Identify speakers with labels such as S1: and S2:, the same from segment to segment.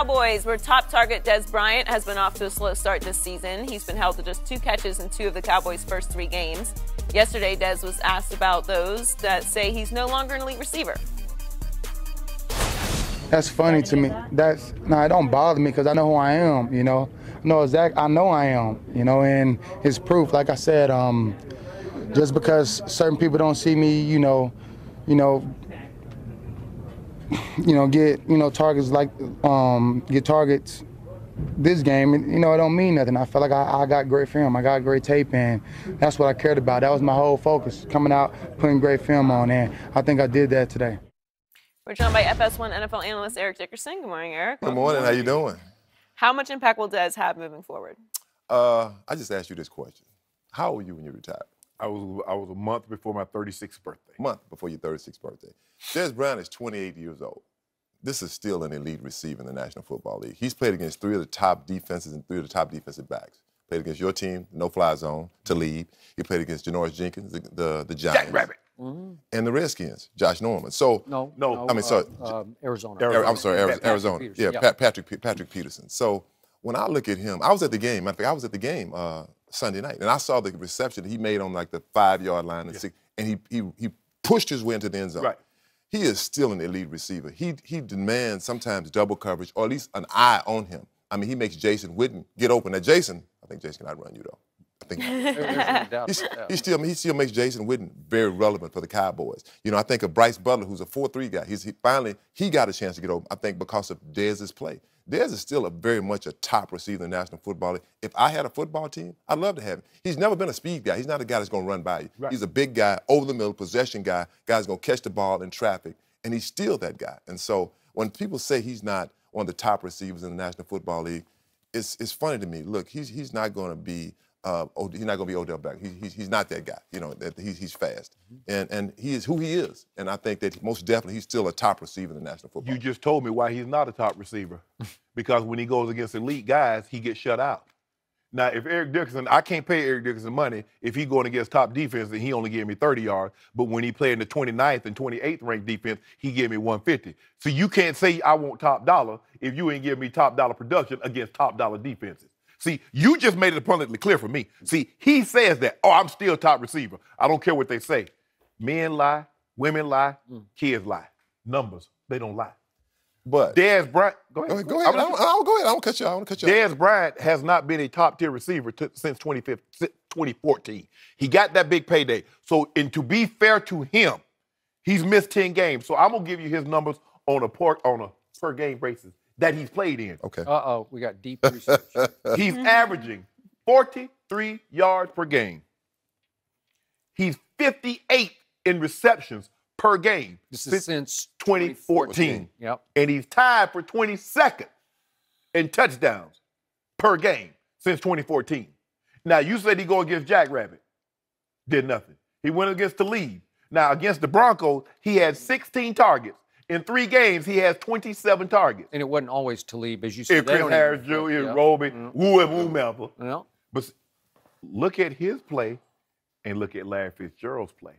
S1: Cowboys, where top target Dez Bryant has been off to a slow start this season. He's been held to just 2 catches in 2 of the Cowboys' first 3 games. Yesterday, Dez was asked about those that say he's no longer an elite receiver.
S2: That's funny to me. It don't bother me because I know who I am, you know. I know I am, you know, and it's proof. Like I said, just because certain people don't see me, get targets get targets this game, it don't mean nothing. I felt like I got great film, I got great tape, and that's what I cared about. That was my whole focus, coming out, putting great film on, and I think I did that today.
S1: We're joined by FS1 NFL analyst Eric Dickerson. Good morning, Eric.
S3: Good morning. How you doing?
S1: How much impact will Dez have moving forward?
S3: I just asked you this question. How old were you when you retired?
S4: I was a month before my 36th birthday.
S3: A month before your 36th birthday. Dez Bryant is 28 years old. This is still an elite receiver in the National Football League. He's played against 3 of the top defenses and 3 of the top defensive backs. Played against your team, no-fly zone, to lead. He played against Janoris Jenkins, the Giants.
S4: Jack Rabbit.
S3: And the Redskins, Josh Norman. So
S4: Arizona.
S3: Arizona.
S4: Yeah,
S3: Patrick Peterson. So when I look at him, I was at the game. Matter of fact, I was at the game Sunday night, and I saw the reception he made on like the 5-yard line and 6, and he pushed his way into the end zone.
S4: Right.
S3: He is still an elite receiver. He demands sometimes double coverage or at least an eye on him. I mean, he makes Jason Witten get open. Now, Jason, I think Jason can outrun you though. I think he still makes Jason Witten very relevant for the Cowboys. I think of Bryce Butler, who's a 4-3 guy. He finally got a chance to get open, I think, because of Dez's play. Dez is still very much a top receiver in the National Football League. If I had a football team, I'd love to have him. He's never been a speed guy. He's not a guy that's going to run by you. Right. He's a big guy, over the middle, possession guy, guy's going to catch the ball in traffic, and he's still that guy. And so when people say he's not one of the top receivers in the National Football League, it's funny to me. Look, he's not going to be he's not going to be Odell Beckham. He's not that guy. He's fast, and he is who he is. And I think that most definitely he's still a top receiver in the National Football League.
S4: You just told me why he's not a top receiver, because when he goes against elite guys, he gets shut out. Now, if Eric Dickerson, I can't pay Eric Dickerson money if he's going against top defense and he only gave me 30 yards, but when he played in the 29th and 28th ranked defense, he gave me 150. So you can't say I want top dollar if you ain't giving me top dollar production against top dollar defenses. See, you just made it abundantly clear for me. See, he says that, I'm still top receiver. I don't care what they say. Men lie, women lie, kids lie. Numbers, they don't lie.
S3: But
S4: Dez Bryant, go ahead.
S3: Go ahead. I'll go ahead. I won't cut you out.
S4: Dez Bryant has not been a top-tier receiver since 2014. He got that big payday. So, and to be fair to him, he's missed 10 games. So I'm going to give you his numbers on a per-game basis that he's played in.
S3: Okay.
S5: We got deep research.
S4: He's averaging 43 yards per game. He's 58 in receptions per game.
S5: This is since
S4: 2014.
S5: Yep.
S4: And he's tied for 22nd in touchdowns per game since 2014. Now, you said he go against Jack Rabbit. Did nothing. He went against the lead. Now, against the Broncos, he had 16 targets. In 3 games, he has 27 targets.
S5: And it wasn't always Talib, as you said.
S4: Chris Harris, Julius, Roby, whoever.
S5: Yeah.
S4: But look at his play and look at Larry Fitzgerald's play.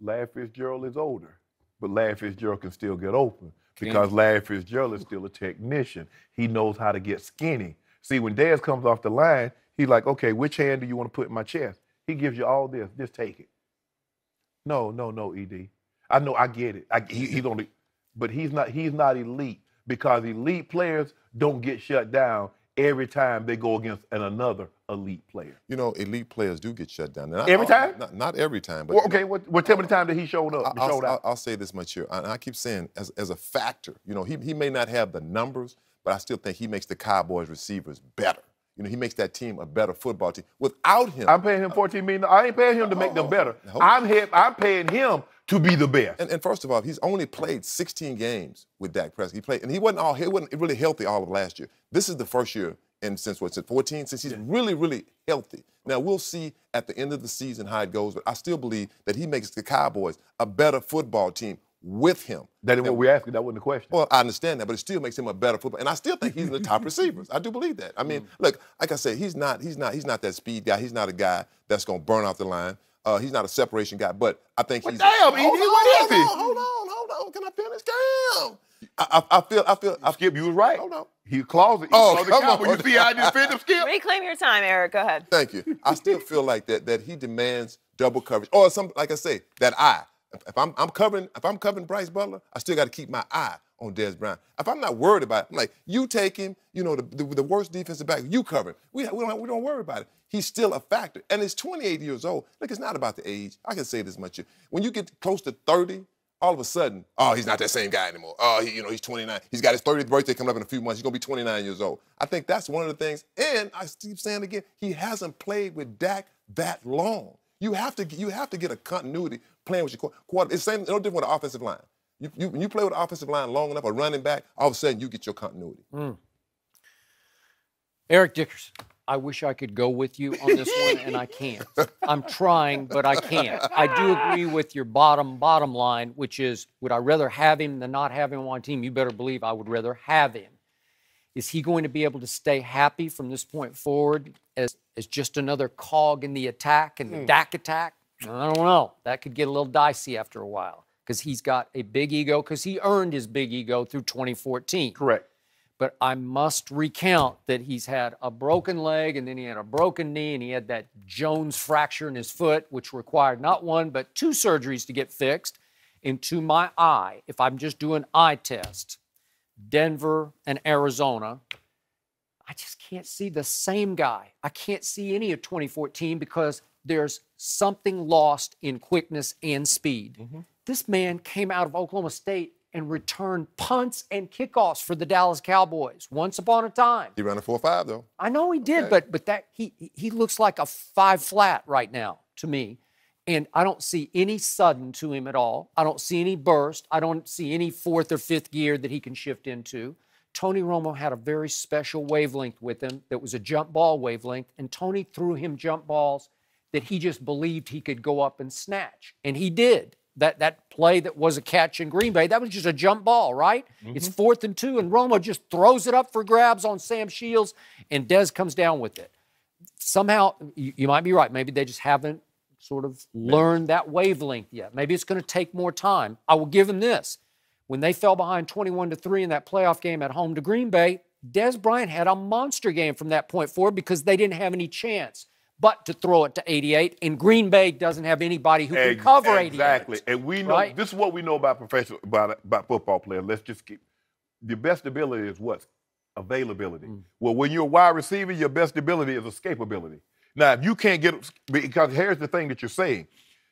S4: Larry Fitzgerald is older, but Larry Fitzgerald can still get open because Larry Fitzgerald is still a technician. He knows how to get skinny. See, when Dez comes off the line, he's like, okay, which hand do you want to put in my chest? He gives you all this. Just take it. No, ED. I know, I get it. He's only, but he's not elite because elite players don't get shut down every time they go against another elite player.
S3: Elite players do get shut down.
S4: Every time?
S3: Not every time. But
S4: okay, tell me the time that he showed up.
S3: I'll say this much here. And I keep saying, as a factor, he may not have the numbers, but I still think he makes the Cowboys receivers better. He makes that team a better football team. Without him,
S4: I'm paying him $14 million. I ain't paying him to make them better. I'm paying him to be the best.
S3: And first of all, he's only played 16 games with Dak Prescott. He wasn't really healthy all of last year. This is the first year since 14, since he's really, really healthy. Now, we'll see at the end of the season how it goes, but I still believe that he makes the Cowboys a better football team with him.
S4: That is what we're asking. That wasn't the question.
S3: Well, I understand that, but it still makes him a better football. And I still think he's in the top receivers. I do believe that. I mean, look, like I said, he's not that speed guy. He's not a guy that's going to burn off the line. He's not a separation guy, but I think he's.
S4: Damn, Edie, what is he?
S3: Hold on. Can I finish? Damn.
S4: Skip, you was right.
S3: Hold on.
S4: He closet.
S3: Oh, come on.
S4: You see how I defend him, Skip?
S1: Reclaim your time, Eric. Go ahead.
S3: Thank you. I still feel like that he demands double coverage, or some, like I say, that eye. If I'm covering Bryce Butler, I still got to keep my eye on Dez Bryant. If I'm not worried about it, I'm like, you take him, you know, the worst defensive back, you cover him. We don't worry about it. He's still a factor, and he's 28 years old. Look, it's not about the age. I can say this much. When you get close to 30, all of a sudden, oh, he's not that same guy anymore. Oh, he's 29. He's got his 30th birthday coming up in a few months. He's gonna be 29 years old. I think that's one of the things. And I keep saying again, he hasn't played with Dak that long. You have to get a continuity playing with your quarterback. It's no different with the offensive line. When you play with the offensive line long enough, or running back, all of a sudden you get your continuity.
S5: Eric Dickerson, I wish I could go with you on this one, and I can't. I'm trying, but I can't. I do agree with your bottom line, which is, would I rather have him than not have him on my team? You better believe I would rather have him. Is he going to be able to stay happy from this point forward as just another cog in the attack and the Dak attack? I don't know. That could get a little dicey after a while because he's got a big ego because he earned his big ego through 2014.
S4: Correct.
S5: But I must recount that he's had a broken leg and then he had a broken knee and he had that Jones fracture in his foot, which required not one but 2 surgeries to get fixed. And to my eye, if I'm just doing eye test, Denver and Arizona, I just can't see the same guy. I can't see any of 2014 because there's something lost in quickness and speed. This man came out of Oklahoma State and returned punts and kickoffs for the Dallas Cowboys once upon a time.
S3: He ran a 4.5 though.
S5: I know he did, but that he looks like a 5 flat right now to me. And I don't see any sudden to him at all. I don't see any burst. I don't see any 4th or 5th gear that he can shift into. Tony Romo had a very special wavelength with him that was a jump ball wavelength, and Tony threw him jump balls that he just believed he could go up and snatch. And he did. That play that was a catch in Green Bay, that was just a jump ball, right? It's 4th and 2, and Romo just throws it up for grabs on Sam Shields, and Dez comes down with it. Somehow, you might be right. Maybe they just haven't sort of learned that wavelength yet. Maybe it's going to take more time. I will give him this. When they fell behind 21-3 in that playoff game at home to Green Bay, Dez Bryant had a monster game from that point forward because they didn't have any chance but to throw it to 88, and Green Bay doesn't have anybody who can cover 88.
S4: Exactly, and we know,
S5: right?
S4: This is what we know about about football players. Let's just keep, the best ability is what? Availability. Well, when you're a wide receiver, your best ability is escapability. Now, if you can't get, because here's the thing that you're saying.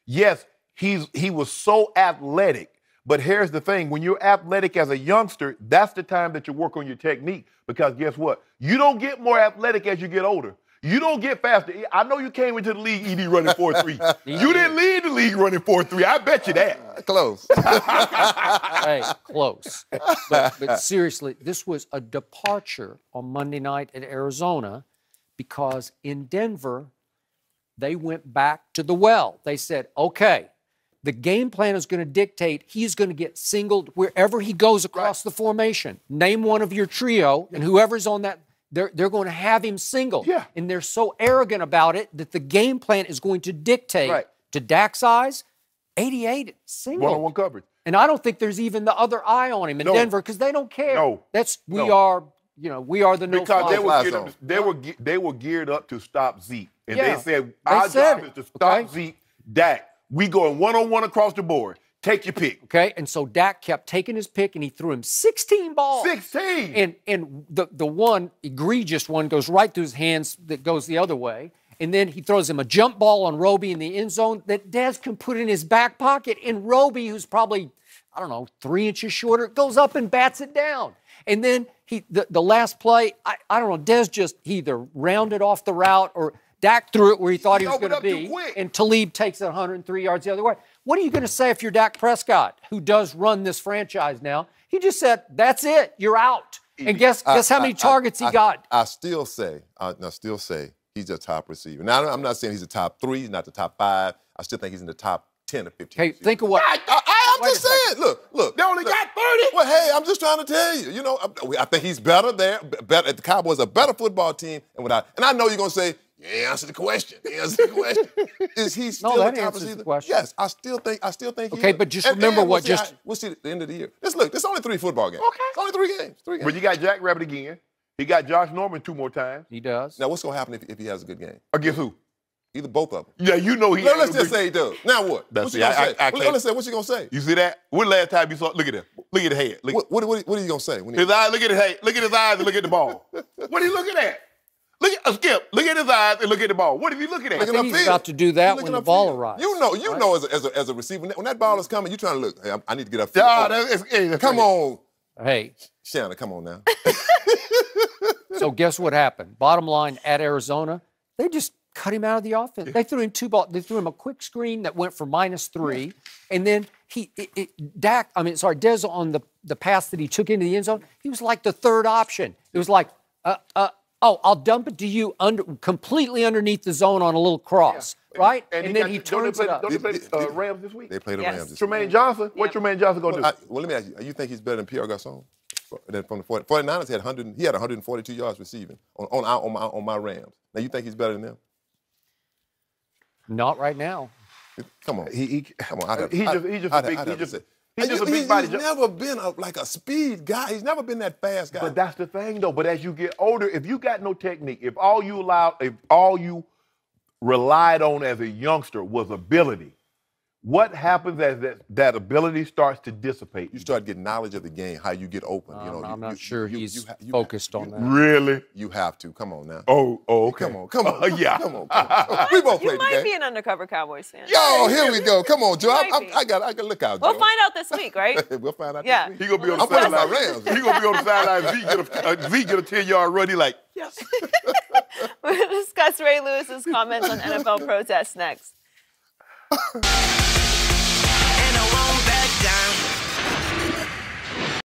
S4: Yes, he was so athletic, but here's the thing. When you're athletic as a youngster, that's the time that you work on your technique, because guess what? You don't get more athletic as you get older. You don't get faster. I know you came into the league, ED, running 4.3. You didn't lead the league running 4.3. I bet you that.
S3: Close.
S5: Hey, close. But seriously, this was a departure on Monday night at Arizona because in Denver, they went back to the well. They said, okay, the game plan is going to dictate he's going to get singled wherever he goes across the formation. Name one of your trio, and whoever's on that, they're going to have him singled.
S4: Yeah.
S5: And they're so arrogant about it that the game plan is going to dictate to Dak's eyes, 88 singled.
S4: One-on-one coverage.
S5: And I don't think there's even the other eye on him in Denver because they don't care.
S4: No.
S5: We are the no
S4: because they were geared up to stop Zeke. And they said, our job is to stop Zeke, Dak. We going one-on-one across the board. Take your pick.
S5: Okay, and so Dak kept taking his pick, and he threw him 16 balls.
S4: 16!
S5: And the one egregious one goes right through his hands that goes the other way. And then he throws him a jump ball on Roby in the end zone that Dez can put in his back pocket. And Roby, who's probably, 3 inches shorter, goes up and bats it down. And then the last play, I don't know, Dez just either rounded off the route or Dak threw it where he thought he was going to be, and Talib takes it 103 yards the other way. What are you going to say if you're Dak Prescott, who does run this franchise now? He just said, that's it, you're out. And guess how many targets he got?
S3: I still say he's a top receiver. Now, I'm not saying he's a top 3, he's not the top 5. I still think he's in the top 10 or 15.
S5: Hey, think of what.
S3: I'm just saying. Look.
S4: They only got 30.
S3: Well, hey, I'm just trying to tell you. You know, I think he's better there. The Cowboys are a better football team. And I know you're going to say, You ain't answered the question. You answered the question. Is he still
S5: that
S3: the top
S5: answers the
S3: receiver?
S5: question.
S3: Yes, I still think he
S5: Okay,
S3: is.
S5: but just remember what just...
S3: We'll see at the end of the year. This only 3 football games.
S4: Okay.
S3: It's only 3 games. 3 games.
S4: But you got Jack Rabbit again. He got Josh Norman 2 more times.
S5: He does.
S3: Now, what's going to happen if he has a good game?
S4: Against who?
S3: Either both of them.
S4: Yeah, you know he.
S3: Let's just say he does. Now what?
S4: That's
S3: What you gonna say?
S4: I can't.
S3: Let's say what you gonna say.
S4: You see that? When last time you saw? Look at that. Look at the head. Look.
S3: What are you gonna say? When
S4: His eyes. Look at his head. Look at his eyes and look at the ball. What are you looking at? Look at Skip. Look at his eyes and look at the ball. What is he looking at?
S5: I think he's about to do that when the ball arrives.
S3: You know, as a receiver, when that ball is coming, you're trying to look. Hey, I need to get up.
S4: Come
S3: on.
S5: Hey.
S3: Shannon, come on now.
S5: So guess what happened? Bottom line, at Arizona, they just cut him out of the offense. They threw him 2 balls. They threw him a quick screen that went for -3, and then Dez on the pass that he took into the end zone, he was like the 3rd option. It was like, I'll dump it to you completely underneath the zone on a little cross, right? And then he turns it up.
S4: Don't they play Rams this week?
S3: They play the Rams this week.
S4: Tremaine Johnson. What Tremaine Johnson gonna do?
S3: Well, let me ask you. You think he's better than Pierre Garçon? From the 49ers, he had 142 yards receiving on my Rams. Now you think he's better than them?
S5: Not right now.
S3: Come on. Come on.
S4: He's just a big body.
S3: He's never been like a speed guy. He's never been that fast guy.
S4: But that's the thing, though. But as you get older, if you got no technique, if all you relied on as a youngster was ability, what happens as that ability starts to dissipate?
S3: You start getting knowledge of the game, how you get open.
S5: I'm not sure he's focused on that.
S4: Really?
S3: You have to. Come on now.
S4: Oh, okay.
S3: Come on.
S4: Yeah.
S3: Come on. We both played the game.
S1: You might be an undercover Cowboys fan.
S3: Yo, here we go. Come on, Joe. I got to look out, Joe.
S1: We'll find out this week, right?
S3: We'll find out
S1: Yeah.
S3: this week.
S4: He gonna be on the
S3: I'm
S4: sideline.
S3: Rams.
S4: He gonna be on the sideline. Zeke get a 10-yard run. He like, yes.
S1: We'll discuss Ray Lewis's comments on NFL protests next.